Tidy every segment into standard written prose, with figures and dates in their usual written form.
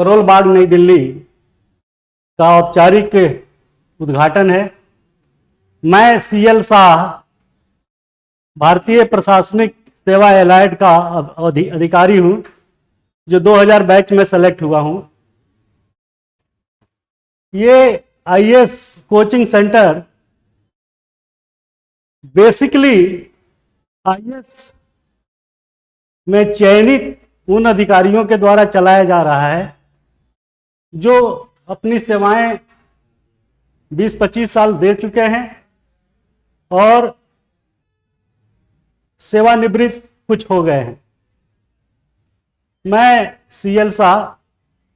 करोल बाग नई दिल्ली का औपचारिक उद्घाटन है। मैं सीएल शाह भारतीय प्रशासनिक सेवा एलाइड का अधिकारी हूं, जो 2000 बैच में सेलेक्ट हुआ हूं। ये IAS coaching centre basically IAS में चयनित उन अधिकारियों के द्वारा चलाया जा रहा है जो अपनी सेवाएं 20-25 साल दे चुके हैं और सेवानिवृत्त कुछ हो गए हैं। मैं सीएल शाह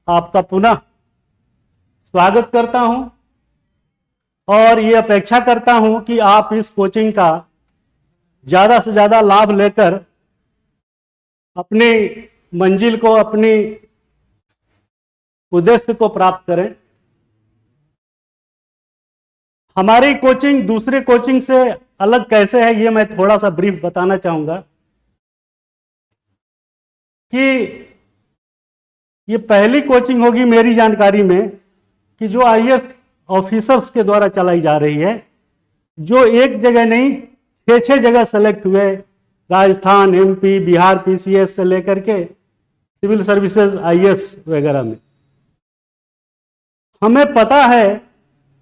आपका पुनः स्वागत करता हूं और ये अपेक्षा करता हूं कि आप इस कोचिंग का ज़्यादा से ज़्यादा लाभ लेकर अपनी मंजिल को, अपनी उद्देश्य को प्राप्त करें। हमारी कोचिंग दूसरे कोचिंग से अलग कैसे है, ये मैं थोड़ा सा ब्रीफ बताना चाहूंगा कि ये पहली कोचिंग होगी मेरी जानकारी में कि जो आईएएस ऑफिसर्स के द्वारा चलाई जा रही है, जो एक जगह नहीं 6 जगह सेलेक्ट हुए, राजस्थान, एमपी, बिहार पीसीएस से लेकर के सिविल सर्विसेज आईएएस वगैरह में। हमें पता है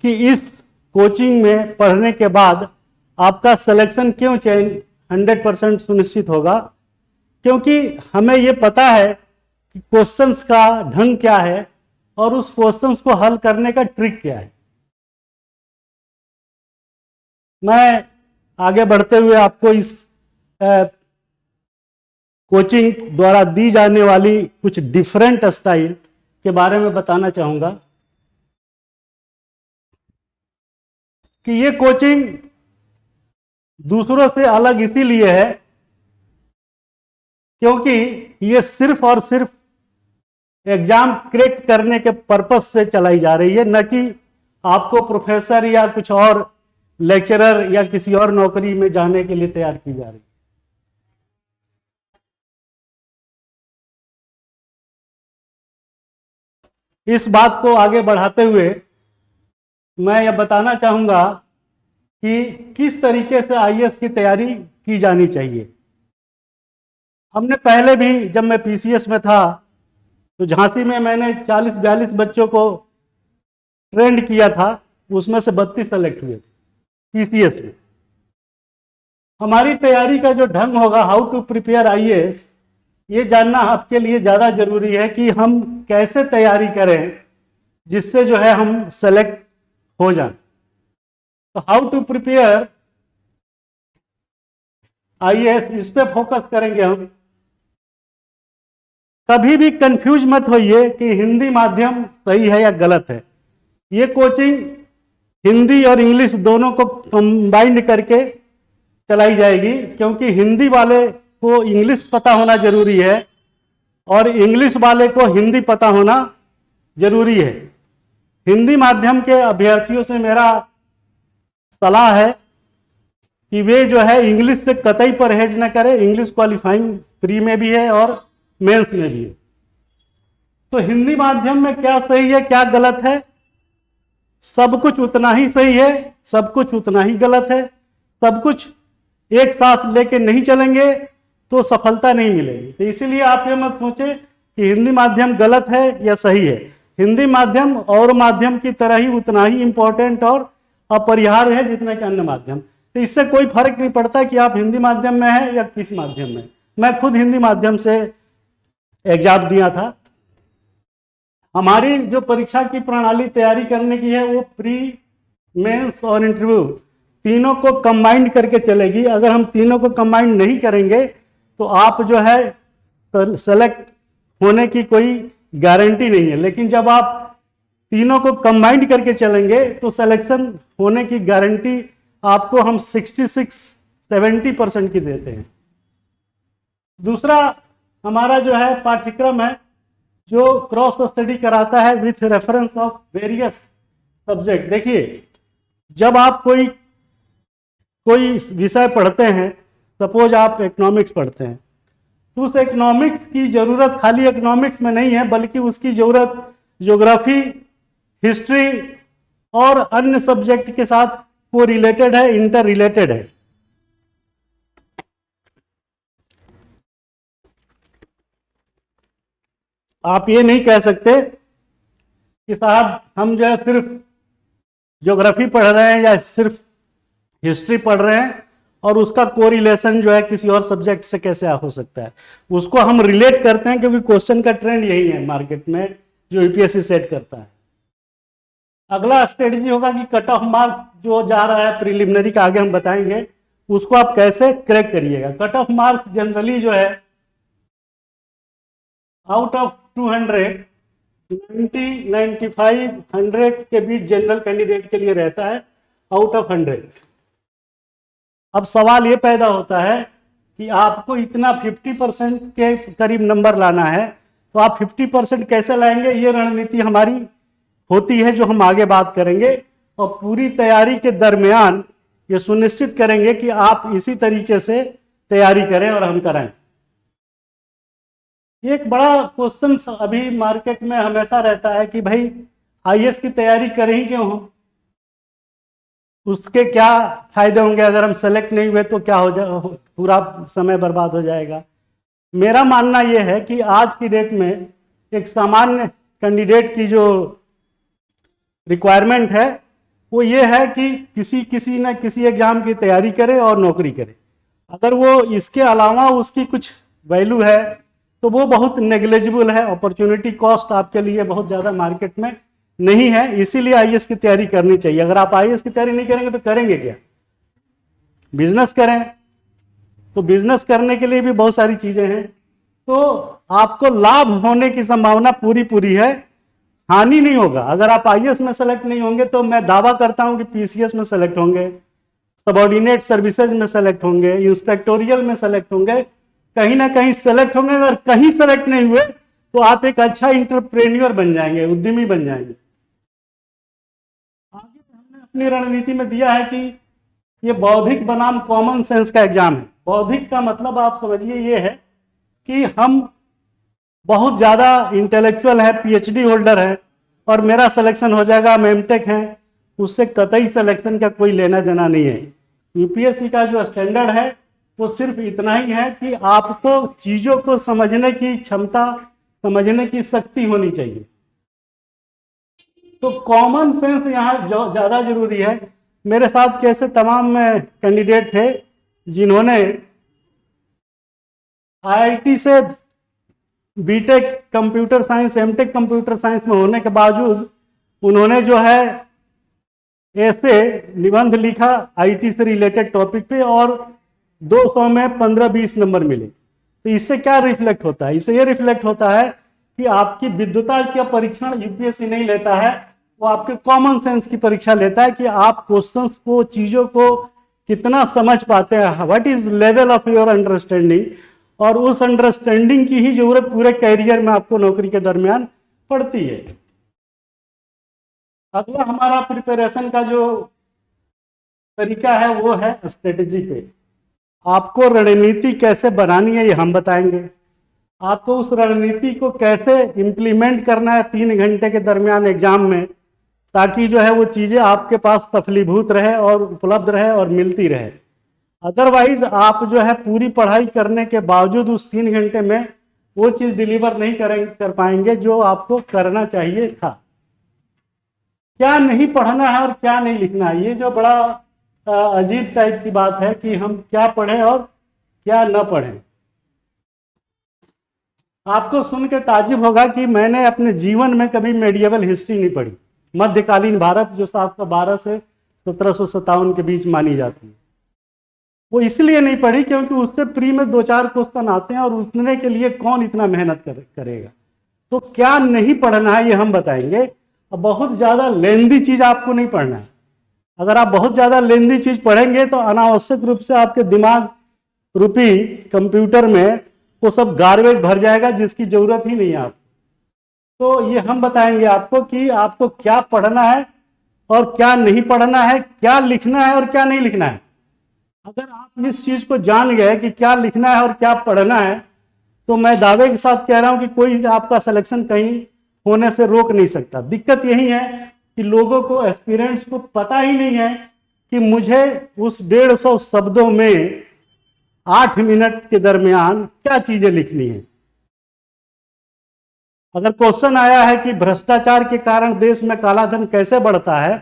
कि इस कोचिंग में पढ़ने के बाद आपका सिलेक्शन क्यों 100% सुनिश्चित होगा, क्योंकि हमें ये पता है कि क्वेश्चंस का ढंग क्या है और उस क्वेश्चंस को हल करने का ट्रिक क्या है। मैं आगे बढ़ते हुए आपको इस कोचिंग द्वारा दी जाने वाली कुछ डिफरेंट स्टाइल के बारे में बताना चाहूंगा कि ये कोचिंग दूसरों से अलग इसीलिए है क्योंकि ये सिर्फ और सिर्फ एग्जाम क्रैक करने के पर्पस से चलाई जा रही है, न कि आपको प्रोफेसर या कुछ और लेक्चरर या किसी और नौकरी में जाने के लिए तैयार की जा रही है। इस बात को आगे बढ़ाते हुए मैं यह बताना चाहूंगा कि किस तरीके से आईएएस की तैयारी की जानी चाहिए। हमने पहले भी, जब मैं पीसीएस में था तो झांसी में मैंने 40-42 बच्चों को ट्रेंड किया था, उसमें से 32 सेलेक्ट हुए थे पीसीएस में। हमारी तैयारी का जो ढंग होगा, हाउ टू प्रिपेयर आईएएस, ये जानना आपके लिए ज़्यादा जरूरी है कि हम कैसे तैयारी करें जिससे जो है हम सेलेक्ट हो जाएं। तो हाउ टू प्रिपेयर आईएएस, इस पे फोकस करेंगे हम। कभी भी कंफ्यूज मत होइए कि हिंदी माध्यम सही है या गलत है। ये कोचिंग हिंदी और इंग्लिश दोनों को कंबाइंड करके चलाई जाएगी, क्योंकि हिंदी वाले को इंग्लिश पता होना जरूरी है और इंग्लिश वाले को हिंदी पता होना जरूरी है। हिंदी माध्यम के अभ्यर्थियों से मेरा सलाह है कि वे जो है इंग्लिश से कतई परहेज न करें। इंग्लिश क्वालिफाइंग प्री में भी है और मेंस में भी है। तो हिंदी माध्यम में क्या सही है क्या गलत है, सब कुछ उतना ही सही है, सब कुछ उतना ही गलत है। सब कुछ एक साथ लेके नहीं चलेंगे तो सफलता नहीं मिलेगी। तो इसीलिए आप ये मत सोचें कि हिंदी माध्यम गलत है या सही है। हिंदी माध्यम और माध्यम की तरह ही उतना ही इंपॉर्टेंट और अपरिहार्य है जितना कि अन्य माध्यम। तो इससे कोई फर्क नहीं पड़ता कि आप हिंदी माध्यम में हैं या किस माध्यम में। मैं खुद हिंदी माध्यम से एग्जाम दिया था। हमारी जो परीक्षा की प्रणाली तैयारी करने की है वो प्री, मेंस और इंटरव्यू तीनों को कंबाइंड करके चलेगी। अगर हम तीनों को कंबाइंड नहीं करेंगे तो आप जो है सेलेक्ट होने की कोई गारंटी नहीं है, लेकिन जब आप तीनों को कंबाइंड करके चलेंगे तो सिलेक्शन होने की गारंटी आपको हम 66-70% की देते हैं। दूसरा हमारा जो है पाठ्यक्रम है जो क्रॉस स्टडी कराता है with reference of various subject. देखिए, जब आप कोई विषय पढ़ते हैं, सपोज आप इकोनॉमिक्स पढ़ते हैं तो उस इकोनॉमिक्स की जरूरत खाली इकोनॉमिक्स में नहीं है, बल्कि उसकी जरूरत ज्योग्राफी, हिस्ट्री और अन्य सब्जेक्ट के साथ को रिलेटेड है, इंटर रिलेटेड है। आप ये नहीं कह सकते कि साहब हम जो है सिर्फ ज्योग्राफी पढ़ रहे हैं या सिर्फ हिस्ट्री पढ़ रहे हैं और उसका कोरिलेशन जो है किसी और सब्जेक्ट से कैसे हो सकता है। उसको हम रिलेट करते हैं क्योंकि क्वेश्चन का ट्रेंड यही है मार्केट में जो यूपीएससी सेट करता है। अगला स्ट्रेटजी होगा कि कट ऑफ मार्क्स जो जा रहा है प्रिलिमिनरी का, आगे हम बताएंगे उसको आप कैसे क्रैक करिएगा। कट ऑफ मार्क्स जनरली जो है आउट ऑफ 200 90 95 100 के बीच जनरल कैंडिडेट के लिए रहता है, आउट ऑफ 100। अब सवाल ये पैदा होता है कि आपको इतना 50% के करीब नंबर लाना है, तो आप 50% कैसे लाएंगे, ये रणनीति हमारी होती है जो हम आगे बात करेंगे। और पूरी तैयारी के दरमियान ये सुनिश्चित करेंगे कि आप इसी तरीके से तैयारी करें और हम कराएं। एक बड़ा क्वेश्चन अभी मार्केट में हमेशा रहता है कि भाई आईएएस की तैयारी करें ही क्यों हो, उसके क्या फायदे होंगे, अगर हम सेलेक्ट नहीं हुए तो क्या हो जाए, पूरा समय बर्बाद हो जाएगा। मेरा मानना यह है कि आज की डेट में एक सामान्य कैंडिडेट की जो रिक्वायरमेंट है वो ये है कि किसी न किसी एग्जाम की तैयारी करे और नौकरी करे। अगर वो इसके अलावा उसकी कुछ वैल्यू है तो वो बहुत नेग्लिजिबल है, अपॉर्चुनिटी कॉस्ट आपके लिए बहुत ज़्यादा मार्केट में नहीं है। इसीलिए आईएएस की तैयारी करनी चाहिए। अगर आप आईएएस की तैयारी नहीं करेंगे तो करेंगे क्या, बिजनेस करें, तो बिजनेस करने के लिए भी बहुत सारी चीजें हैं। तो आपको लाभ होने की संभावना पूरी है, हानि नहीं होगा। अगर आप आईएएस में सेलेक्ट नहीं होंगे तो मैं दावा करता हूं कि पीसीएस में सेलेक्ट होंगे, सबऑर्डिनेट सर्विसेज में सेलेक्ट होंगे, इंस्पेक्टोरियल में सेलेक्ट होंगे, कहीं ना कहीं सेलेक्ट होंगे। अगर कहीं सेलेक्ट नहीं हुए तो आप एक अच्छा इंटरप्रेन्योर बन जाएंगे, उद्यमी बन जाएंगे। आगे हमने अपनी रणनीति में दिया है कि ये बौद्धिक बनाम कॉमन सेंस का एग्जाम है। बौद्धिक का मतलब आप समझिए ये है कि हम बहुत ज्यादा इंटेलेक्चुअल है, पीएचडी होल्डर है और मेरा सिलेक्शन हो जाएगा, हम एमटेक हैं, उससे कतई सिलेक्शन का कोई लेना देना नहीं है। यूपीएससी का जो स्टैंडर्ड है वो सिर्फ इतना ही है कि आपको चीजों को समझने की क्षमता, समझने की शक्ति होनी चाहिए। तो कॉमन सेंस यहाँ ज्यादा जरूरी है। मेरे साथ कैसे तमाम कैंडिडेट थे जिन्होंने आईआईटी से BTech computer science, MTech computer science में होने के बावजूद उन्होंने जो है ऐसे निबंध लिखा आईटी से रिलेटेड टॉपिक पे और 200 में 15-20 नंबर मिले। तो इससे क्या रिफ्लेक्ट होता है, इससे ये रिफ्लेक्ट होता है कि आपकी विद्वता का परीक्षण यूपीएससी नहीं लेता है, वो आपके कॉमन सेंस की परीक्षा लेता है कि आप क्वेश्चंस को, चीजों को कितना समझ पाते हैं, what is level of your understanding. और उस अंडरस्टैंडिंग की ही जरूरत पूरे कैरियर में आपको नौकरी के दरमियान पड़ती है। अगला हमारा प्रिपरेशन का जो तरीका है वो है स्ट्रेटेजी पे। आपको रणनीति कैसे बनानी है ये हम बताएंगे। आपको उस रणनीति को कैसे इंप्लीमेंट करना है 3 घंटे के दरमियान एग्जाम में, ताकि जो है वो चीजें आपके पास सफलीभूत रहे और उपलब्ध रहे और मिलती रहे। अदरवाइज आप जो है पूरी पढ़ाई करने के बावजूद उस 3 घंटे में वो चीज डिलीवर नहीं कर पाएंगे जो आपको करना चाहिए था। क्या नहीं पढ़ना है और क्या नहीं लिखना है, ये जो बड़ा अजीब टाइप की बात है कि हम क्या पढ़ें और क्या न पढ़ें। आपको सुन के ताज्जुब होगा कि मैंने अपने जीवन में कभी मेडिएवल हिस्ट्री नहीं पढ़ी। मध्यकालीन भारत जो 712 से 1757 के बीच मानी जाती है, वो इसलिए नहीं पढ़ी क्योंकि उससे प्री में 2-4 क्वेश्चन आते हैं और उसने के लिए कौन इतना मेहनत करेगा। तो क्या नहीं पढ़ना है ये हम बताएंगे। और बहुत ज्यादा लेंदी चीज आपको नहीं पढ़ना है। अगर आप बहुत ज्यादा लेंदी चीज पढ़ेंगे तो अनावश्यक रूप से आपके दिमाग रूपी कंप्यूटर में वो सब गार्बेज भर जाएगा जिसकी जरूरत ही नहीं है आपको। तो ये हम बताएंगे आपको कि आपको क्या पढ़ना है और क्या नहीं पढ़ना है, क्या लिखना है और क्या नहीं लिखना है। अगर आप इस चीज को जान गए कि क्या लिखना है और क्या पढ़ना है, तो मैं दावे के साथ कह रहा हूं कि कोई आपका सिलेक्शन कहीं होने से रोक नहीं सकता। दिक्कत यही है कि लोगों को, एस्पिरेंट्स को पता ही नहीं है कि मुझे उस 150 शब्दों में 8 मिनट के दरमियान क्या चीजें लिखनी है। अगर क्वेश्चन आया है कि भ्रष्टाचार के कारण देश में कालाधन कैसे बढ़ता है,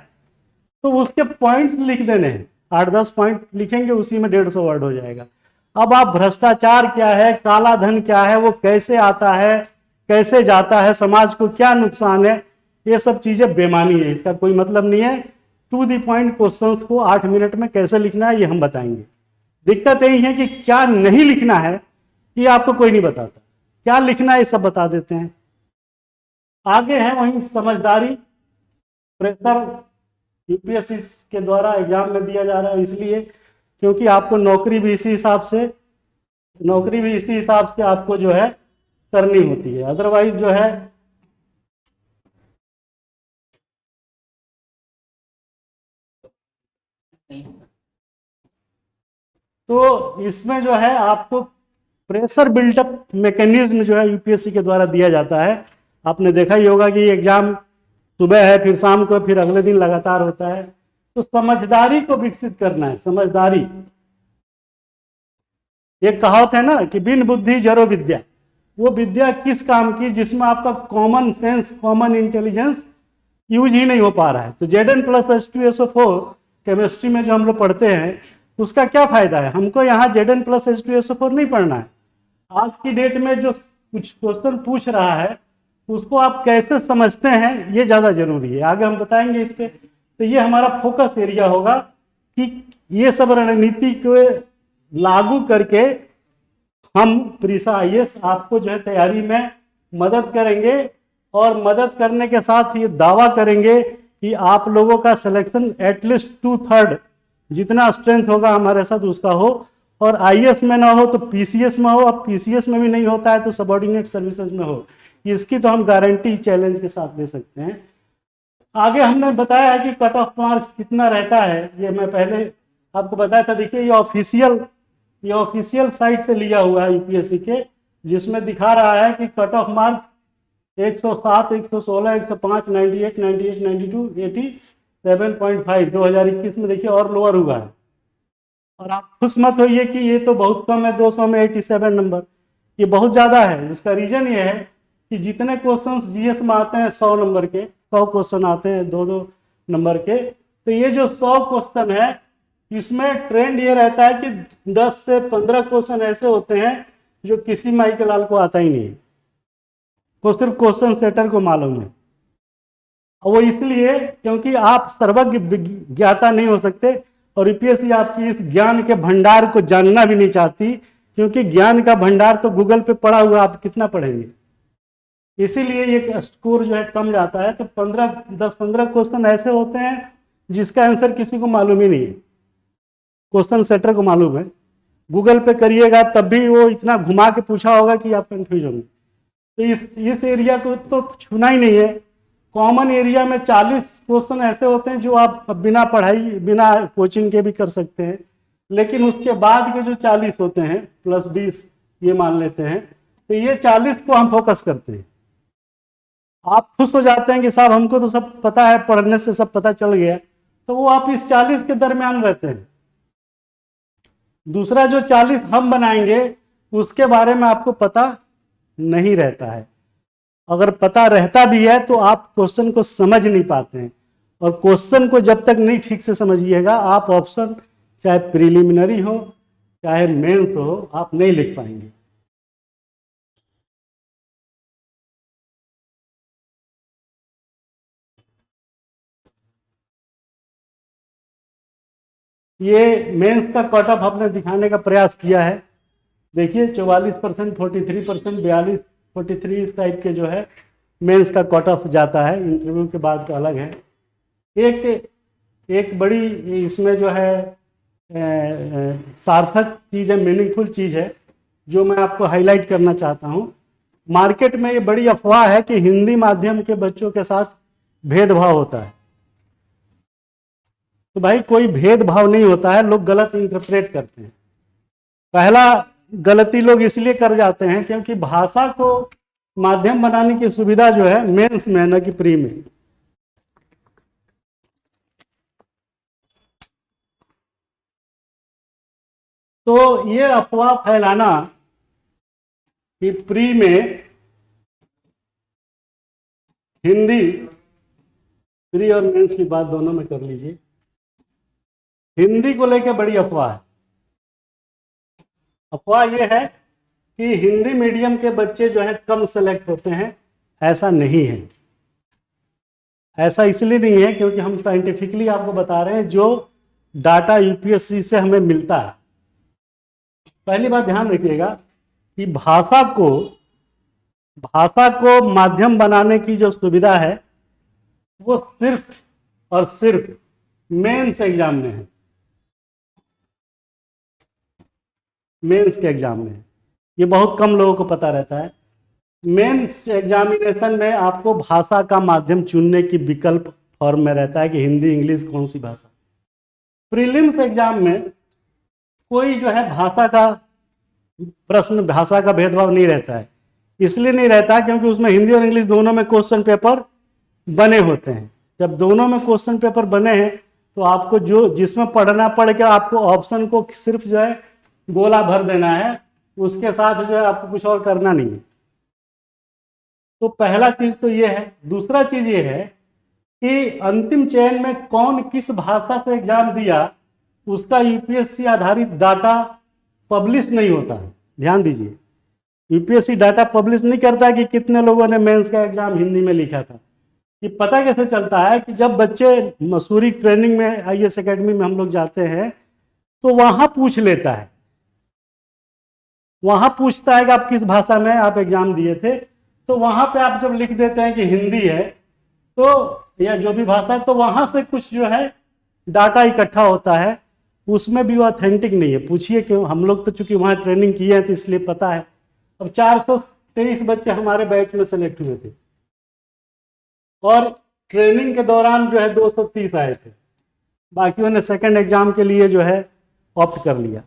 तो उसके पॉइंट्स लिख देने हैं, 8-10 पॉइंट लिखेंगे, उसी में 150 वर्ड हो जाएगा। अब आप भ्रष्टाचार क्या है, काला धन क्या है, वो कैसे आता है, कैसे जाता है, समाज को क्या नुकसान है, ये सब चीजें बेमानी है, इसका कोई मतलब नहीं है। टू दी पॉइंट क्वेश्चंस को 8 मिनट में कैसे लिखना है ये हम बताएंगे। दिक्कत यही है कि क्या नहीं लिखना है ये आपको कोई नहीं बताता, क्या लिखना है ये सब बता देते हैं। आगे है वहीं समझदारी। प्रेशर यूपीएससी के द्वारा एग्जाम में दिया जा रहा है, इसलिए क्योंकि आपको नौकरी भी इसी हिसाब से आपको जो है करनी होती है। अदरवाइज जो है तो इसमें जो है आपको प्रेशर बिल्टअप मैकेनिज्म जो है यूपीएससी के द्वारा दिया जाता है। आपने देखा ही होगा कि एग्जाम सुबह है, फिर शाम को, फिर अगले दिन लगातार होता है। तो समझदारी को विकसित करना है, समझदारी। एक कहावत है ना कि बिन बुद्धि जरो विद्या। वो विद्या किस काम की जिसमें आपका common sense, common intelligence use ही नहीं हो पा रहा है। तो Zn+H2SO4 केमिस्ट्री में जो हम लोग पढ़ते हैं उसका क्या फायदा है? हमको यहाँ Zn+H2SO4 नहीं पढ़ना है। आज की डेट में जो कुछ क्वेश्चन पूछ रहा है उसको आप कैसे समझते हैं ये ज्यादा जरूरी है, आगे हम बताएंगे इस पे। तो ये हमारा फोकस एरिया होगा कि ये सब रणनीति को लागू करके हम प्रीसा आईएएस आपको जो है तैयारी में मदद करेंगे, और मदद करने के साथ ये दावा करेंगे कि आप लोगों का सिलेक्शन एटलीस्ट 2/3 जितना स्ट्रेंथ होगा हमारे साथ उसका हो, और आईएएस में ना हो तो पीसीएस में हो, अब पीसीएस में भी नहीं होता है तो सबऑर्डिनेट सर्विसेज में हो। इसकी तो हम गारंटी चैलेंज के साथ दे सकते हैं। आगे हमने बताया है कि कट ऑफ मार्क्स कितना रहता है, ये मैं पहले आपको बताया था। देखिए ये ऑफिशियल साइट से लिया हुआ है यूपीएससी के, जिसमें दिखा रहा है कि कट ऑफ मार्क्स 107, 116, 105, 98, 98, 92, 87.5 2021 में देखिए और लोअर हुआ है। और आप खुश मत होइए कि ये तो बहुत कम है, 200 में 87 नंबर, ये बहुत ज्यादा है। इसका रीजन ये है कि जितने क्वेश्चंस जीएस में आते हैं 100 नंबर के, 100 क्वेश्चन आते हैं 2-2 नंबर के, तो ये जो 100 क्वेश्चन है इसमें ट्रेंड ये रहता है कि 10 से 15 क्वेश्चन ऐसे होते हैं जो किसी माई के लाल को आता ही नहीं है, वो सिर्फ क्वेश्चन सेटर को मालूम है। और वो इसलिए क्योंकि आप सर्वज्ञ ज्ञाता नहीं हो सकते, और यूपीएससी आपकी इस ज्ञान के भंडार को जानना भी नहीं चाहती, क्योंकि ज्ञान का भंडार तो गूगल पे पड़ा हुआ, आप कितना पढ़ेंगे। इसीलिए ये स्कोर जो है कम जाता है। तो 10-15 क्वेश्चन ऐसे होते हैं जिसका आंसर किसी को मालूम ही नहीं है, क्वेश्चन सेटर को मालूम है। गूगल पे करिएगा तब भी वो इतना घुमा के पूछा होगा कि आप कंफ्यूज होंगे। तो इस एरिया को तो छूना ही नहीं है। कॉमन एरिया में 40 क्वेश्चन ऐसे होते हैं जो आप बिना पढ़ाई, बिना कोचिंग के भी कर सकते हैं, लेकिन उसके बाद के जो 40 होते हैं +20 ये मान लेते हैं, तो ये 40 को हम फोकस करते हैं। आप खुश हो जाते हैं कि साहब हमको तो सब पता है, पढ़ने से सब पता चल गया, तो वो आप इस 40 के दरमियान रहते हैं। दूसरा जो 40 हम बनाएंगे उसके बारे में आपको पता नहीं रहता है। अगर पता रहता भी है तो आप क्वेश्चन को समझ नहीं पाते हैं, और क्वेश्चन को जब तक नहीं ठीक से समझिएगा आप ऑप्शन चाहे प्रिलिमिनरी हो चाहे मेंस हो आप नहीं लिख पाएंगे। ये मेंस का कट ऑफ हमने दिखाने का प्रयास किया है। देखिए 44%, 43%, 42, 43 इस टाइप के जो है मेंस का कट ऑफ जाता है। इंटरव्यू के बाद का अलग है। एक बड़ी इसमें जो है सार्थक चीज़ है, मीनिंगफुल चीज़ है, जो मैं आपको हाईलाइट करना चाहता हूँ। मार्केट में ये बड़ी अफवाह है कि हिंदी माध्यम के बच्चों के साथ भेदभाव होता है। तो भाई कोई भेदभाव नहीं होता है, लोग गलत इंटरप्रेट करते हैं। पहला गलती लोग इसलिए कर जाते हैं क्योंकि भाषा को माध्यम बनाने की सुविधा जो है मेंस में, न कि प्री में। तो ये अफवाह फैलाना कि प्री में हिंदी, प्री और मेंस की बात दोनों में कर लीजिए, हिंदी को लेकर बड़ी अफवाह है। अफवाह यह है कि हिंदी मीडियम के बच्चे जो है कम सेलेक्ट होते हैं। ऐसा नहीं है। ऐसा इसलिए नहीं है क्योंकि हम साइंटिफिकली आपको बता रहे हैं जो डाटा यूपीएससी से हमें मिलता है। पहली बात ध्यान रखिएगा कि भाषा को माध्यम बनाने की जो सुविधा है वो सिर्फ और सिर्फ मेंस एग्जाम में है, मेंस के एग्जाम में है। ये बहुत कम लोगों को पता रहता है। मेंस एग्जामिनेशन में आपको भाषा का माध्यम चुनने की विकल्प फॉर्म में रहता है कि हिंदी, इंग्लिश, कौन सी भाषा। प्रीलिम्स एग्जाम में कोई जो है भाषा का प्रश्न, भाषा का भेदभाव नहीं रहता है। इसलिए नहीं रहता क्योंकि उसमें हिंदी और इंग्लिश दोनों में क्वेश्चन पेपर बने होते हैं। जब दोनों में क्वेश्चन पेपर बने हैं तो आपको जो जिसमें पढ़ना पड़ के आपको ऑप्शन को सिर्फ जो है गोला भर देना है, उसके साथ जो है आपको कुछ और करना नहीं है। तो पहला चीज तो ये है। दूसरा चीज ये है कि अंतिम चयन में कौन किस भाषा से एग्जाम दिया उसका यूपीएससी आधारित डाटा पब्लिश नहीं होता है। ध्यान दीजिए, यूपीएससी डाटा पब्लिश नहीं करता है कि कितने लोगों ने मेंस का एग्जाम हिंदी में लिखा था। ये पता कैसे चलता है कि जब बच्चे मसूरी ट्रेनिंग में आईएएस एकेडमी में हम लोग जाते हैं तो वहां पूछ लेता है, वहां पूछता है कि आप किस भाषा में आप एग्जाम दिए थे। तो वहां पे आप जब लिख देते हैं कि हिंदी है तो या जो भी भाषा है, तो वहां से कुछ जो है डाटा इकट्ठा होता है, उसमें भी वो ऑथेंटिक नहीं है। पूछिए क्यों? हम लोग तो चूंकि वहां ट्रेनिंग किए हैं तो इसलिए पता है। अब 423 बच्चे हमारे बैच में सेलेक्ट हुए थे और ट्रेनिंग के दौरान जो है 230 आए थे, बाकियों ने सेकंड एग्जाम के लिए जो है ऑप्ट कर लिया।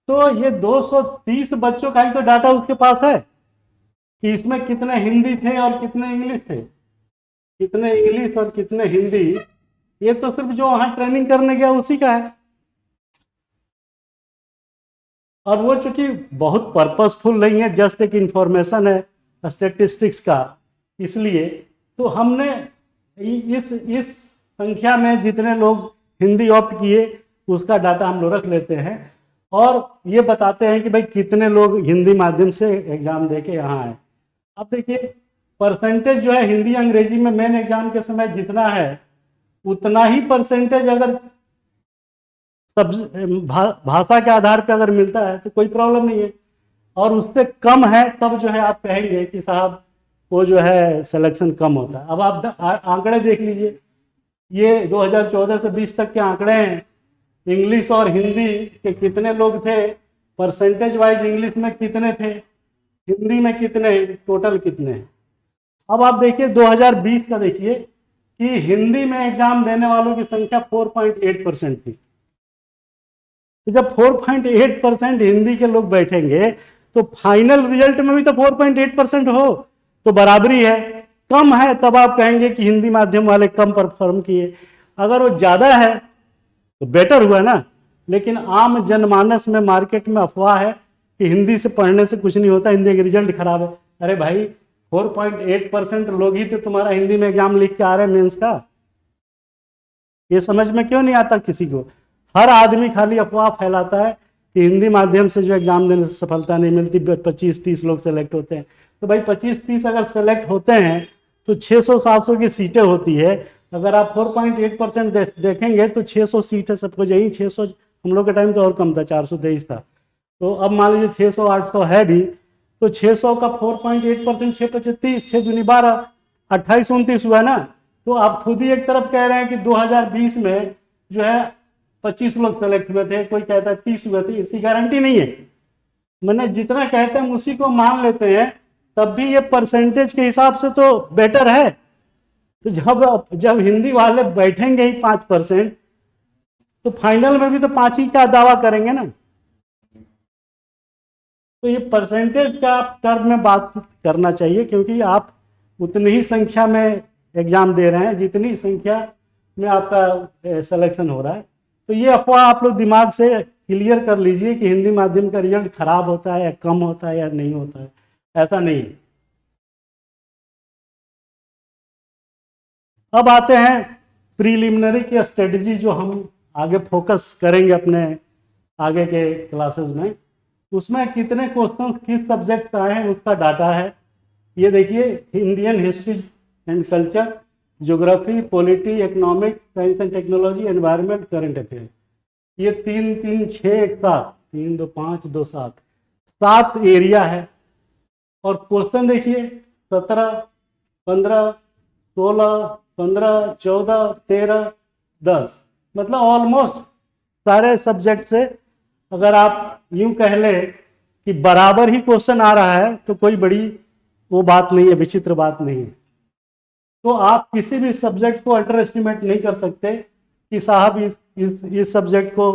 तो ये 230 बच्चों का ही तो डाटा उसके पास है कि इसमें कितने हिंदी थे और कितने इंग्लिश थे, कितने इंग्लिश और कितने हिंदी। ये तो सिर्फ जो वहां ट्रेनिंग करने गया उसी का है। और वो चूंकि बहुत पर्पसफुल नहीं है, जस्ट एक इंफॉर्मेशन है स्टैटिस्टिक्स का, इसलिए तो हमने इस संख्या में जितने लोग हिंदी ऑप्ट किए उसका डाटा हम लोग रख लेते हैं और ये बताते हैं कि भाई कितने लोग हिंदी माध्यम से एग्जाम देके यहाँ आए। अब देखिए परसेंटेज जो है हिंदी अंग्रेजी में मेन एग्जाम के समय जितना है उतना ही परसेंटेज अगर सब भाषा के आधार पर अगर मिलता है तो कोई प्रॉब्लम नहीं है, और उससे कम है तब जो है आप कहेंगे कि साहब वो जो है सिलेक्शन कम होता है। अब आप आंकड़े देख लीजिए, ये 2014 से 20 तक के आंकड़े हैं। इंग्लिश और हिंदी के कितने लोग थे, परसेंटेज वाइज इंग्लिश में कितने थे, हिंदी में कितने, टोटल कितने हैं। अब आप देखिए 2020 का देखिए कि हिंदी में एग्जाम देने वालों की संख्या 4.8% थी। तो जब 4.8% हिंदी के लोग बैठेंगे तो फाइनल रिजल्ट में भी तो 4.8% हो, तो बराबरी है। कम है तब आप कहेंगे कि हिंदी माध्यम वाले कम परफॉर्म किए, अगर वो ज्यादा है तो बेटर हुआ ना। लेकिन आम जनमानस में, मार्केट में अफवाह है कि हिंदी से पढ़ने से कुछ नहीं होता, हिंदी का रिजल्ट खराब है। अरे भाई 4.8% लोग ही तो तुम्हारा हिंदी में एग्जाम लिख के आ रहे हैं मेंस का। ये समझ में क्यों नहीं आता किसी को? हर आदमी खाली अफवाह फैलाता है कि हिंदी माध्यम से जो एग्जाम देने से सफलता नहीं मिलती, 25-30 लोग सेलेक्ट होते हैं। तो भाई 25-30 अगर सेलेक्ट होते हैं तो 600-700 की सीटें होती है। अगर आप 4.8% देखेंगे तो 600 सीटें सपोज यही 600, हम लोग के टाइम तो और कम था, 423 था। तो अब मान लीजिए 600-800 है भी, तो 600 का 4.8%, 6-25, 6 दूनी 12, 28-29 हुआ ना। तो आप खुद ही एक तरफ कह रहे हैं कि 2020 में जो है 25 लोग सेलेक्ट हुए थे, कोई कहता है 30 हुए थे, इसकी गारंटी नहीं है। मैंने जितना कहते हैं उसी को मान लेते हैं, तब भी ये परसेंटेज के हिसाब से तो बेटर है। तो जब हिंदी वाले बैठेंगे ही 5%, तो फाइनल में भी तो 5 ही का दावा करेंगे ना। तो ये परसेंटेज का टर्म में बात करना चाहिए, क्योंकि आप उतनी ही संख्या में एग्जाम दे रहे हैं जितनी संख्या में आपका सिलेक्शन हो रहा है। तो ये अफवाह आप लोग दिमाग से क्लियर कर लीजिए कि हिंदी माध्यम का रिजल्ट खराब होता है या कम होता है या नहीं होता है, ऐसा नहीं है। अब आते हैं प्रीलिमिनरी की स्ट्रेटजी, जो हम आगे फोकस करेंगे अपने आगे के क्लासेस में। उसमें कितने क्वेश्चन किस सब्जेक्ट से आए हैं उसका डाटा है। ये देखिए, Indian history and culture, geography, polity, economics, science and technology, environment, current affair. ये 3 3 6 एक साथ, 3 2 5 2 7, 7 एरिया है। और क्वेश्चन देखिए, 17, 15, 16, 15, 14, 13, 10, मतलब ऑलमोस्ट सारे सब्जेक्ट से अगर आप यूं कह ले कि बराबर ही क्वेश्चन आ रहा है तो कोई बड़ी वो बात नहीं है, विचित्र बात नहीं है। तो आप किसी भी सब्जेक्ट को अंडर एस्टिमेट नहीं कर सकते कि साहब इस सब्जेक्ट को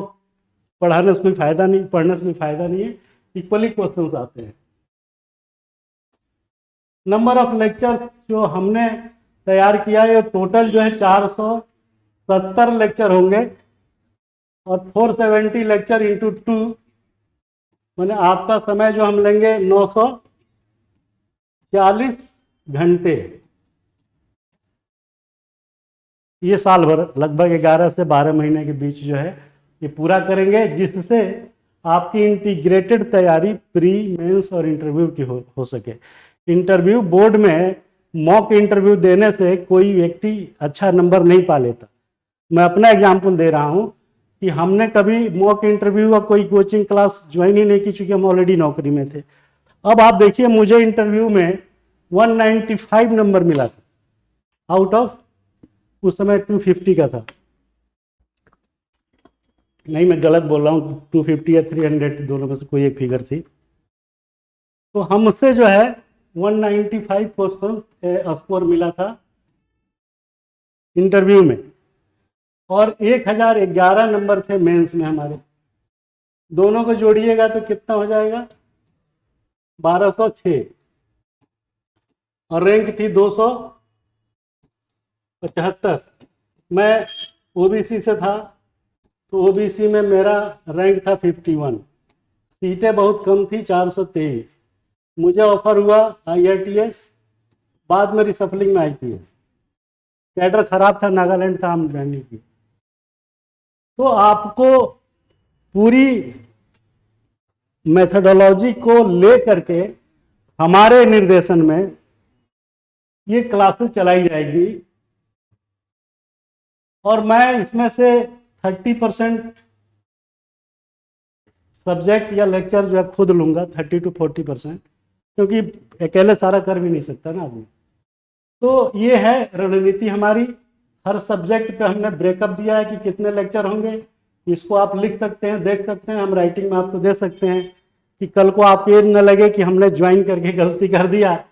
पढ़ाने से कोई फायदा नहीं, पढ़ने से कोई फायदा नहीं है। इक्वली क्वेश्चंस आते हैं। नंबर ऑफ लेक्चर्स जो हमने तैयार किया है, टोटल जो है 470 लेक्चर होंगे, और 470 लेक्चर इंटू 2, मैंने आपका समय जो हम लेंगे 940 घंटे। ये साल भर लगभग 11 से 12 महीने के बीच जो है ये पूरा करेंगे, जिससे आपकी इंटीग्रेटेड तैयारी प्री, मेंस और इंटरव्यू की हो सके। इंटरव्यू बोर्ड में मॉक इंटरव्यू देने से कोई व्यक्ति अच्छा नंबर नहीं पा लेता। मैं अपना एग्जाम्पल दे रहा हूँ कि हमने कभी मॉक इंटरव्यू या कोई कोचिंग क्लास ज्वाइन ही नहीं की, चूंकि हम ऑलरेडी नौकरी में थे। अब आप देखिए, मुझे इंटरव्यू में 195 नंबर मिला था, आउट ऑफ उस समय 250 का था। नहीं, मैं गलत बोल रहा हूँ, 250 या 300 दोनों में से कोई एक फिगर थी। तो हमसे जो है 195 क्वेश्चन स्कोर मिला था इंटरव्यू में, और 1011 नंबर थे मेंस में हमारे। दोनों को जोड़िएगा तो कितना हो जाएगा, 1206, और रैंक थी 275। मैं ओबीसी से था, तो ओबीसी में मेरा रैंक था 51। सीटें बहुत कम थी, 423। मुझे ऑफर हुआ IITS, बाद में रिसफलिंग में IPS। कैडर खराब था, नागालैंड था, हम ज्वाइनिंग की। तो आपको पूरी मेथोडोलॉजी को ले करके हमारे निर्देशन में ये क्लासेस चलाई जाएगी, और मैं इसमें से 30% सब्जेक्ट या लेक्चर जो है खुद लूंगा, 30 to 40%, क्योंकि अकेले सारा कर भी नहीं सकता ना आदमी। तो ये है रणनीति हमारी। हर सब्जेक्ट पे हमने ब्रेकअप दिया है कि कितने लेक्चर होंगे। इसको आप लिख सकते हैं, देख सकते हैं, हम राइटिंग में आपको दे सकते हैं, कि कल को आपको ये न लगे कि हमने ज्वाइन करके गलती कर दिया,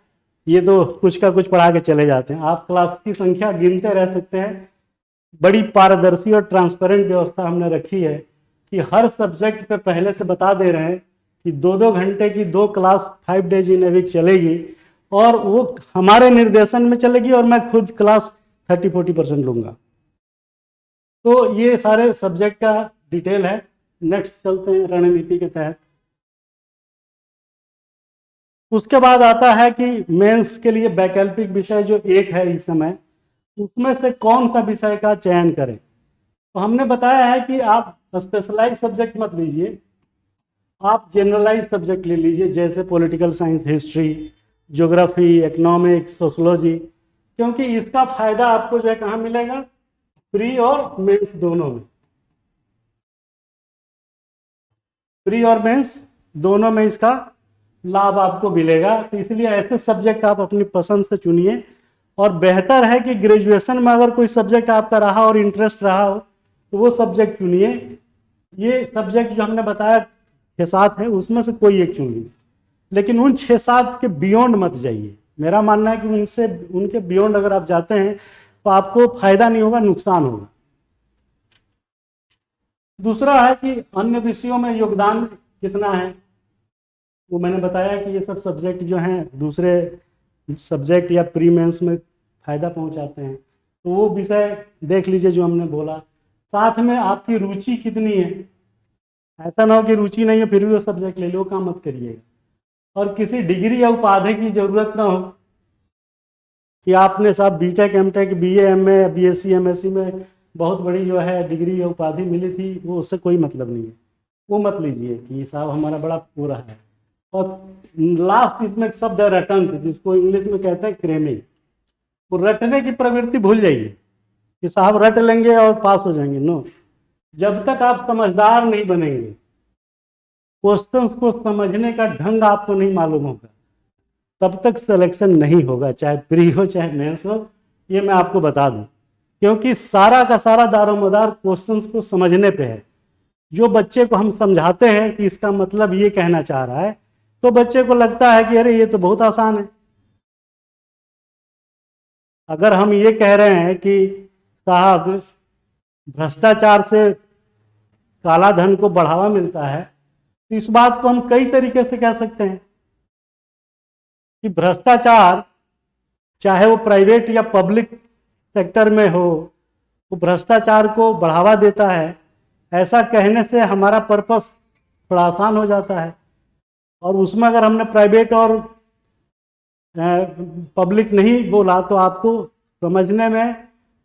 ये तो कुछ का कुछ पढ़ा के चले जाते हैं। आप क्लास की संख्या गिनते रह सकते हैं। बड़ी पारदर्शी और ट्रांसपेरेंट व्यवस्था हमने रखी है कि हर सब्जेक्ट पे पहले से बता दे रहे हैं कि 2-2 घंटे की 2 class 5 days in a week चलेगी, और वो हमारे निर्देशन में चलेगी, और मैं खुद क्लास 30-40% लूंगा। तो ये सारे सब्जेक्ट का डिटेल है। नेक्स्ट चलते हैं रणनीति के तहत। उसके बाद आता है कि मेंस के लिए वैकल्पिक विषय जो एक है इस समय, उसमें से कौन सा विषय का चयन करें। तो हमने बताया है कि आप स्पेशलाइज सब्जेक्ट मत लीजिए, आप जनरलाइज सब्जेक्ट ले लीजिए, जैसे political science, history, geography, economics, sociology, क्योंकि इसका फायदा आपको जो है कहाँ मिलेगा, प्री और मेंस दोनों में। प्री और मेंस दोनों में इसका लाभ आपको मिलेगा। तो इसलिए ऐसे सब्जेक्ट आप अपनी पसंद से चुनिए, और बेहतर है कि ग्रेजुएशन में अगर कोई सब्जेक्ट आपका रहा और इंटरेस्ट रहा हो तो वो सब्जेक्ट चुनिए। ये सब्जेक्ट जो हमने बताया 6-7 है, उसमें से कोई एक चुन लीजिए, लेकिन उन 6-7 के बियॉन्ड मत जाइए। मेरा मानना है कि उनके बियॉन्ड अगर आप जाते हैं तो आपको फायदा नहीं होगा, नुकसान होगा। दूसरा है कि अन्य विषयों में योगदान कितना है। वो मैंने बताया कि ये सब सब्जेक्ट जो हैं दूसरे सब्जेक्ट या प्री मेंस में फ़ायदा पहुंचाते हैं, तो वो विषय देख लीजिए जो हमने बोला। साथ में आपकी रुचि कितनी है, ऐसा ना हो कि रुचि नहीं है फिर भी वो सब्जेक्ट ले लो, काम मत करिएगा। और किसी डिग्री या उपाधि की ज़रूरत ना हो कि आपने साहब BTech MTech BA MA BSc MSc में बहुत बड़ी जो है डिग्री या उपाधि मिली थी, वो उससे कोई मतलब नहीं है, वो मत लीजिए कि साहब हमारा बड़ा पूरा है। और लास्ट इसमें एक शब्द है रटंत, जिसको इंग्लिश में कहते हैं क्रेमिंग। वो रटने की प्रवृत्ति भूल जाइए कि साहब रट लेंगे और पास हो जाएंगे, नो। जब तक आप समझदार नहीं बनेंगे, क्वेश्चंस को समझने का ढंग आपको नहीं मालूम होगा, तब तक सिलेक्शन नहीं होगा, चाहे प्री हो चाहे मेंस हो, ये मैं आपको बता दूं। क्योंकि सारा का सारा दारोमदार क्वेश्चंस को समझने पे है। जो बच्चे को हम समझाते हैं कि इसका मतलब ये कहना चाह रहा है, तो बच्चे को लगता है कि अरे ये तो बहुत आसान है। अगर हम ये कह रहे हैं कि साहब भ्रष्टाचार से काला धन को बढ़ावा मिलता है, तो इस बात को हम कई तरीके से कह सकते हैं कि भ्रष्टाचार चाहे वो प्राइवेट या पब्लिक सेक्टर में हो, वो भ्रष्टाचार को बढ़ावा देता है। ऐसा कहने से हमारा पर्पस थोड़ा आसान हो जाता है। और उसमें अगर हमने प्राइवेट और पब्लिक नहीं बोला तो आपको समझने में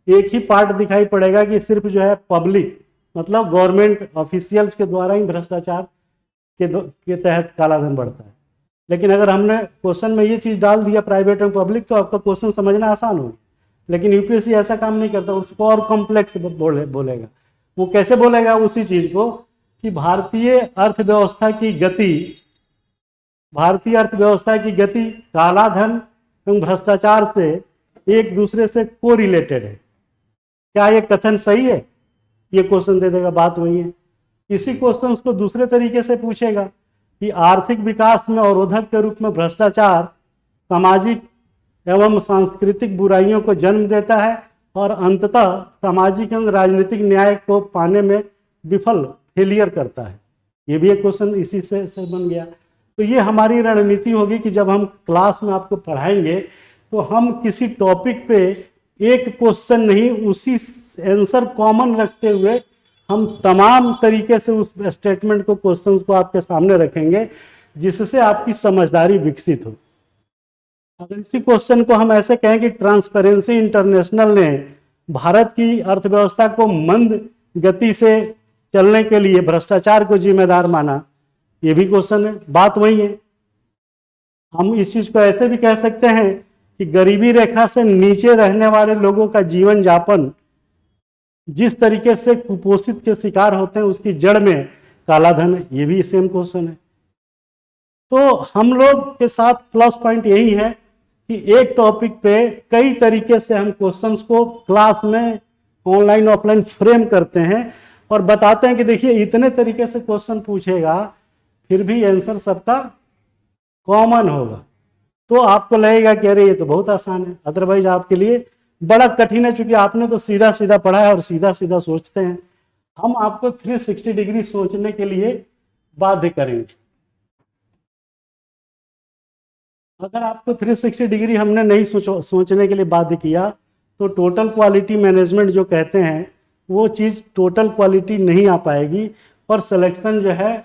एक ही पार्ट दिखाई पड़ेगा कि सिर्फ जो है पब्लिक मतलब गवर्नमेंट ऑफिशियल्स के द्वारा ही भ्रष्टाचार के तहत काला धन बढ़ता है। लेकिन अगर हमने क्वेश्चन में ये चीज़ डाल दिया प्राइवेट और पब्लिक, तो आपका क्वेश्चन समझना आसान होगा। लेकिन यूपीएससी ऐसा काम नहीं करता, उसको और कॉम्प्लेक्स बोलेगा। वो कैसे बोलेगा उसी चीज़ को कि भारतीय अर्थव्यवस्था की गति काला धन एवं भ्रष्टाचार से एक दूसरे से को रिलेटेड है। क्या ये कथन सही है? ये क्वेश्चन दे देगा, बात वही है। इसी क्वेश्चन को दूसरे तरीके से पूछेगा कि आर्थिक विकास में अवरोधक के रूप में भ्रष्टाचार सामाजिक एवं सांस्कृतिक बुराइयों को जन्म देता है और अंततः सामाजिक एवं राजनीतिक न्याय को पाने में फेलियर करता है। ये भी एक क्वेश्चन इसी से बन गया। तो ये हमारी रणनीति होगी कि जब हम क्लास में आपको पढ़ाएंगे तो हम किसी टॉपिक पे एक क्वेश्चन नहीं, उसी आंसर कॉमन रखते हुए हम तमाम तरीके से उस स्टेटमेंट को क्वेश्चंस को आपके सामने रखेंगे, जिससे आपकी समझदारी विकसित हो। अगर इसी क्वेश्चन को हम ऐसे कहें कि ट्रांसपेरेंसी इंटरनेशनल ने भारत की अर्थव्यवस्था को मंद गति से चलने के लिए भ्रष्टाचार को जिम्मेदार माना, ये भी क्वेश्चन है, बात वही है। हम इस चीज को ऐसे भी कह सकते हैं कि गरीबी रेखा से नीचे रहने वाले लोगों का जीवन यापन जिस तरीके से कुपोषित के शिकार होते हैं उसकी जड़ में काला धन है, ये भी सेम क्वेश्चन है। तो हम लोग के साथ प्लस पॉइंट यही है कि एक टॉपिक पे कई तरीके से हम क्वेश्चंस को क्लास में ऑनलाइन ऑफलाइन फ्रेम करते हैं और बताते हैं कि देखिए इतने तरीके से क्वेश्चन पूछेगा, फिर भी आंसर सबका कॉमन होगा। तो आपको लगेगा कि अरे ये तो बहुत आसान है, अदरवाइज आपके लिए बड़ा कठिन है, क्योंकि आपने तो सीधा सीधा पढ़ा है और सीधा सीधा सोचते हैं। हम आपको 360 डिग्री सोचने के लिए बाध्य करेंगे। अगर आपको 360 डिग्री हमने नहीं सोचने के लिए बाध्य किया तो टोटल क्वालिटी मैनेजमेंट जो कहते हैं वो चीज़ टोटल क्वालिटी नहीं आ पाएगी और सिलेक्शन जो है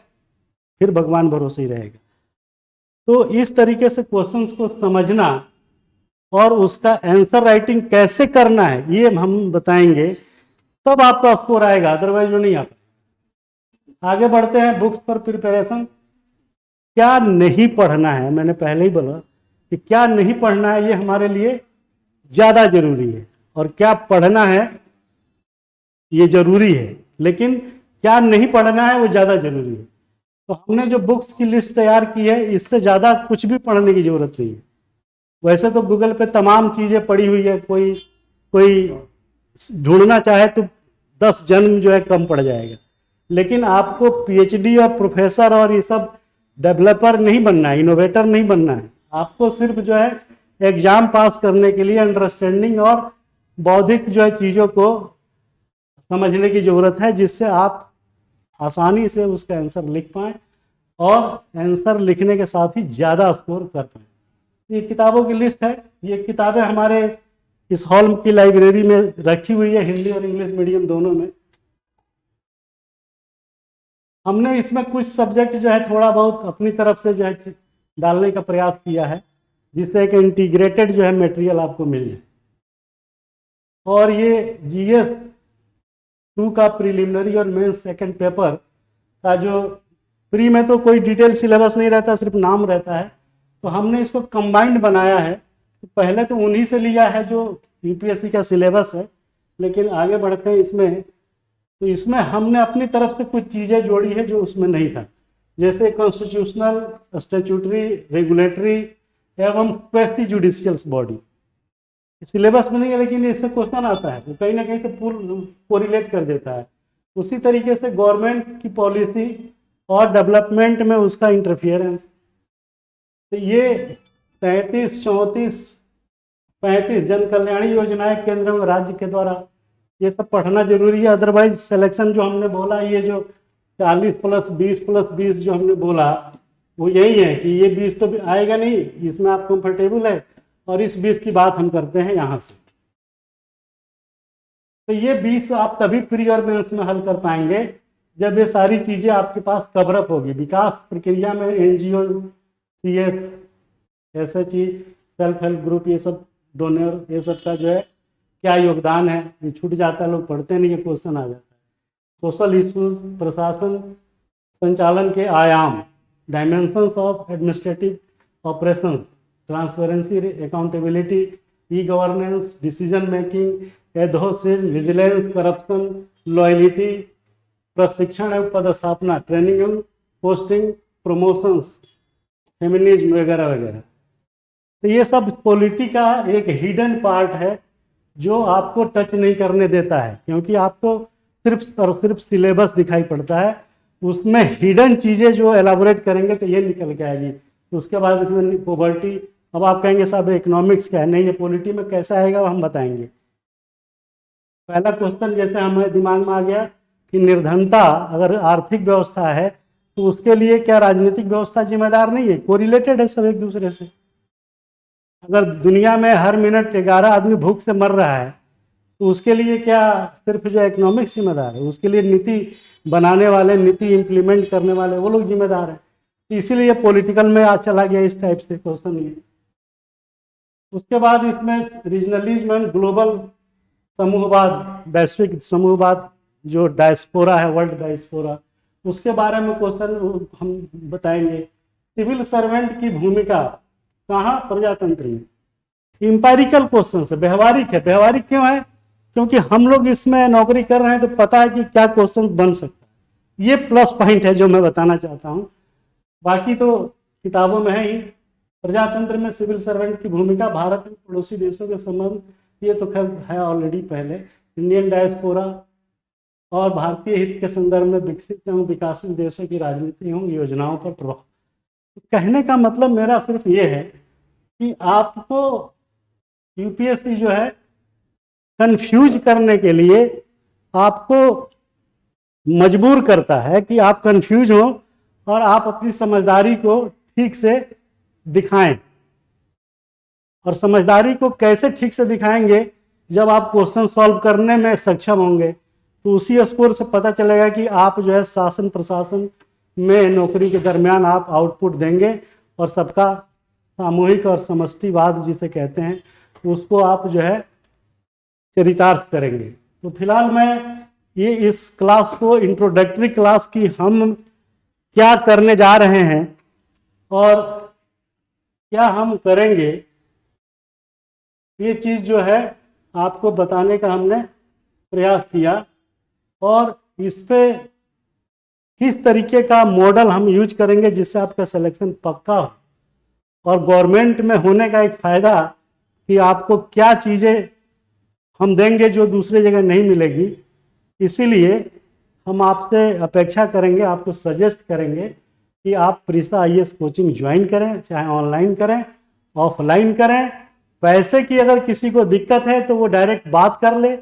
फिर भगवान भरोसे ही रहेगा। तो इस तरीके से क्वेश्चंस को समझना और उसका आंसर राइटिंग कैसे करना है ये हम बताएंगे, तब आपका स्कोर आएगा, अदरवाइज वो नहीं आता। आगे बढ़ते हैं बुक्स पर प्रिपरेशन। क्या नहीं पढ़ना है, मैंने पहले ही बोला कि क्या नहीं पढ़ना है ये हमारे लिए ज़्यादा जरूरी है, और क्या पढ़ना है ये जरूरी है, लेकिन क्या नहीं पढ़ना है वो ज़्यादा जरूरी है। तो हमने जो बुक्स की लिस्ट तैयार की है इससे ज़्यादा कुछ भी पढ़ने की ज़रूरत नहीं है। वैसे तो गूगल पे तमाम चीज़ें पड़ी हुई है, कोई ढूंढना चाहे तो 10 जन्म जो है कम पड़ जाएगा। लेकिन आपको पीएचडी और प्रोफेसर और ये सब डेवलपर नहीं बनना है, इनोवेटर नहीं बनना है। आपको सिर्फ जो है एग्जाम पास करने के लिए अंडरस्टैंडिंग और बौद्धिक जो है चीज़ों को समझने की ज़रूरत है, जिससे आप आसानी से उसका आंसर लिख पाएँ और आंसर लिखने के साथ ही ज़्यादा स्कोर करते हैं। ये किताबों की लिस्ट है। ये किताबें हमारे इस हॉल की लाइब्रेरी में रखी हुई है, हिंदी और इंग्लिश मीडियम दोनों में। हमने इसमें कुछ सब्जेक्ट जो है थोड़ा बहुत अपनी तरफ से जो है डालने का प्रयास किया है, जिससे एक इंटीग्रेटेड जो है मटेरियल आपको मिल जाए। और ये जीएस 2 का प्रिलिमिनरी और मेंस सेकंड पेपर का जो प्री में तो कोई डिटेल सिलेबस नहीं रहता, सिर्फ नाम रहता है, तो हमने इसको कंबाइंड बनाया है। तो पहले तो उन्हीं से लिया है जो यूपीएससी का सिलेबस है, लेकिन आगे बढ़ते हैं इसमें, तो इसमें हमने अपनी तरफ से कुछ चीज़ें जोड़ी है जो उसमें नहीं था, जैसे कॉन्स्टिट्यूशनल, स्टैट्यूटरी, रेगुलेटरी एवं क्वेसी जुडिशियल बॉडी। सिलेबस में नहीं है, लेकिन इससे क्वेश्चन आता है, तो कहीं ना कहीं से कोरिलेट कर देता है। उसी तरीके से गवर्नमेंट की पॉलिसी और डेवलपमेंट में उसका इंटरफियरेंस। तो ये 33, 34, 35 जन कल्याणी योजनाएं केंद्र और राज्य के द्वारा, ये सब पढ़ना जरूरी है। अदरवाइज सिलेक्शन जो हमने बोला, ये जो 40+20+20 जो हमने बोला, वो यही है कि ये 20 तो आएगा नहीं, इसमें आप कंफर्टेबल है, और इस 20 की बात हम करते हैं यहाँ से। तो ये 20 आप तभी प्री और मेंस में हल कर पाएंगे जब ये सारी चीज़ें आपके पास कवरअप होगी। विकास प्रक्रिया में NGO, CS, SHG, self help group, ये सब डोनर, ये सब का जो है क्या योगदान है, ये छूट जाता है, लोग पढ़ते नहीं, ये क्वेश्चन आ जाता है। सोशल इश्यूज, प्रशासन संचालन के आयाम, dimensions of administrative operation, transparency, accountability, E governance, decision making, adhocism, vigilance, corruption, loyalty, प्रशिक्षण एवं पदस्थापना, ट्रेनिंग एवं पोस्टिंग, प्रमोशंस, फेमिनिज्म वगैरह वगैरह। तो ये सब पॉलिटी का एक हिडन पार्ट है जो आपको टच नहीं करने देता है, क्योंकि आपको सिर्फ और सिर्फ सिलेबस दिखाई पड़ता है, उसमें हिडन चीज़ें जो एलाबोरेट करेंगे तो ये निकल के आएगी। तो उसके बाद इसमें पॉवर्टी, अब आप कहेंगे साहब इकोनॉमिक्स क्या है, नहीं, ये पॉलिटी में कैसा आएगा वो हम बताएंगे। पहला क्वेश्चन जैसे हमारे दिमाग में आ गया कि निर्धनता अगर आर्थिक व्यवस्था है तो उसके लिए क्या राजनीतिक व्यवस्था जिम्मेदार नहीं है? कोरिलेटेड है सब एक दूसरे से। अगर दुनिया में हर मिनट 11 आदमी भूख से मर रहा है तो उसके लिए क्या सिर्फ जो इकोनॉमिक्स जिम्मेदार है? उसके लिए नीति बनाने वाले, नीति इम्प्लीमेंट करने वाले वो लोग जिम्मेदार हैं। इसीलिए पॉलिटिकल में आज चला गया इस टाइप से क्वेश्चन ये। उसके बाद इसमें रीजनलिज्म एंड ग्लोबल समूहवाद, वैश्विक समूहवाद, जो डायस्पोरा है, वर्ल्ड डायस्पोरा, उसके बारे में क्वेश्चन हम बताएंगे। सिविल सर्वेंट की भूमिका कहाँ? प्रजातंत्र में। इंपेरिकल क्वेश्चन है, व्यवहारिक है। व्यवहारिक क्यों है? क्योंकि हम लोग इसमें नौकरी कर रहे हैं तो पता है कि क्या क्वेश्चन बन सकता है। ये प्लस पॉइंट है जो मैं बताना चाहता हूँ, बाकी तो किताबों में है ही। प्रजातंत्र में सिविल सर्वेंट की भूमिका, भारत में पड़ोसी देशों के संबंध, ये तो खैर है ऑलरेडी पहले। इंडियन डायस्पोरा और भारतीय हित के संदर्भ में विकसित एवं विकासशील देशों की राजनीति एवं योजनाओं पर प्रभाव। कहने का मतलब मेरा सिर्फ ये है कि आपको यूपीएससी जो है कंफ्यूज करने के लिए आपको मजबूर करता है कि आप कंफ्यूज हो और आप अपनी समझदारी को ठीक से दिखाएं। और समझदारी को कैसे ठीक से दिखाएंगे? जब आप क्वेश्चन सॉल्व करने में सक्षम होंगे तो उसी स्कोर से पता चलेगा कि आप जो है शासन प्रशासन में नौकरी के दरमियान आप आउटपुट देंगे और सबका सामूहिक और समष्टिवाद जिसे कहते हैं उसको आप जो है चरितार्थ करेंगे। तो फिलहाल मैं ये इस क्लास को इंट्रोडक्टरी क्लास की हम क्या करने जा रहे हैं और क्या हम करेंगे, ये चीज़ जो है आपको बताने का हमने प्रयास किया। और इस पे किस तरीके का मॉडल हम यूज करेंगे जिससे आपका सिलेक्शन पक्का हो, और गवर्नमेंट में होने का एक फ़ायदा कि आपको क्या चीज़ें हम देंगे जो दूसरी जगह नहीं मिलेगी। इसीलिए हम आपसे अपेक्षा करेंगे, आपको सजेस्ट करेंगे कि आप प्रीसा आईएएस कोचिंग ज्वाइन करें, चाहे ऑनलाइन करें, ऑफलाइन करें। पैसे की अगर किसी को दिक्कत है तो वो डायरेक्ट बात कर ले,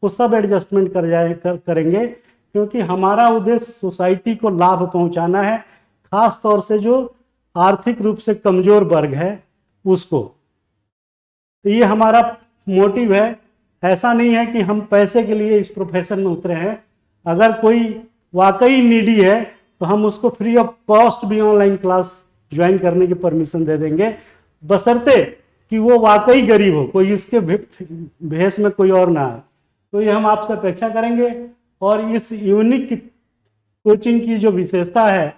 वो सब एडजस्टमेंट करेंगे, क्योंकि हमारा उद्देश्य सोसाइटी को लाभ पहुंचाना है, खास तौर से जो आर्थिक रूप से कमजोर वर्ग है उसको। तो ये हमारा मोटिव है। ऐसा नहीं है कि हम पैसे के लिए इस प्रोफेशन में उतरे हैं। अगर कोई वाकई नीडी है तो हम उसको फ्री ऑफ कॉस्ट भी ऑनलाइन क्लास ज्वाइन करने की परमिशन दे देंगे, बशर्ते कि वो वाकई गरीब हो, कोई इसके भेष में कोई और ना है। तो ये हम आपसे अपेक्षा करेंगे। और इस यूनिक कोचिंग की जो विशेषता है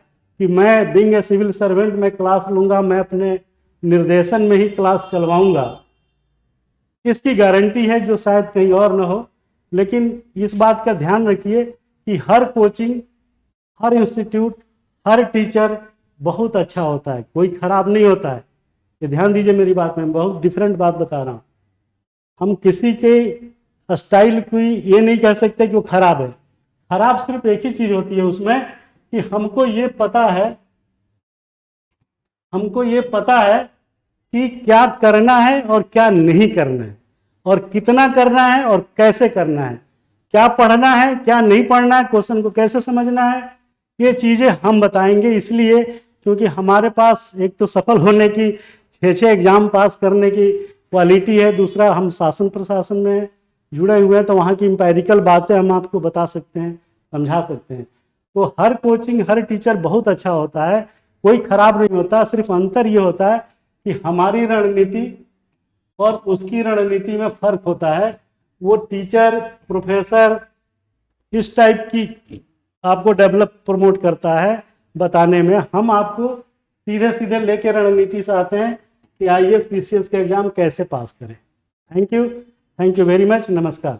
कि मैं बीइंग ए सिविल सर्वेंट में क्लास लूंगा, मैं अपने निर्देशन में ही क्लास चलवाऊंगा, इसकी गारंटी है जो शायद कहीं और ना हो। लेकिन इस बात का ध्यान रखिए कि हर कोचिंग, हर इंस्टीट्यूट, हर टीचर बहुत अच्छा होता है, कोई खराब नहीं होता है। ये ध्यान दीजिए मेरी बात में, बहुत डिफरेंट बात बता रहा हूँ। हम किसी के स्टाइल की ये नहीं कह सकते कि वो खराब है। खराब सिर्फ एक ही चीज होती है उसमें कि हमको ये पता है कि क्या करना है और क्या नहीं करना है, और कितना करना है और कैसे करना है, क्या पढ़ना है क्या नहीं पढ़ना है, क्वेश्चन को कैसे समझना है, ये चीजें हम बताएंगे। इसलिए क्योंकि हमारे पास एक तो सफल होने की 6 एग्जाम पास करने की क्वालिटी है, दूसरा हम शासन प्रशासन में जुड़े हुए हैं, तो वहाँ की एम्पायरिकल बातें हम आपको बता सकते हैं, समझा सकते हैं। तो हर कोचिंग, हर टीचर बहुत अच्छा होता है, कोई खराब नहीं होता। सिर्फ अंतर ये होता है कि हमारी रणनीति और उसकी रणनीति में फर्क होता है। वो टीचर, प्रोफेसर इस टाइप की आपको डेवलप प्रमोट करता है बताने में। हम आपको सीधे सीधे लेके रणनीति से आते हैं कि IAS PCS के एग्जाम कैसे पास करें। Thank you very much. नमस्कार।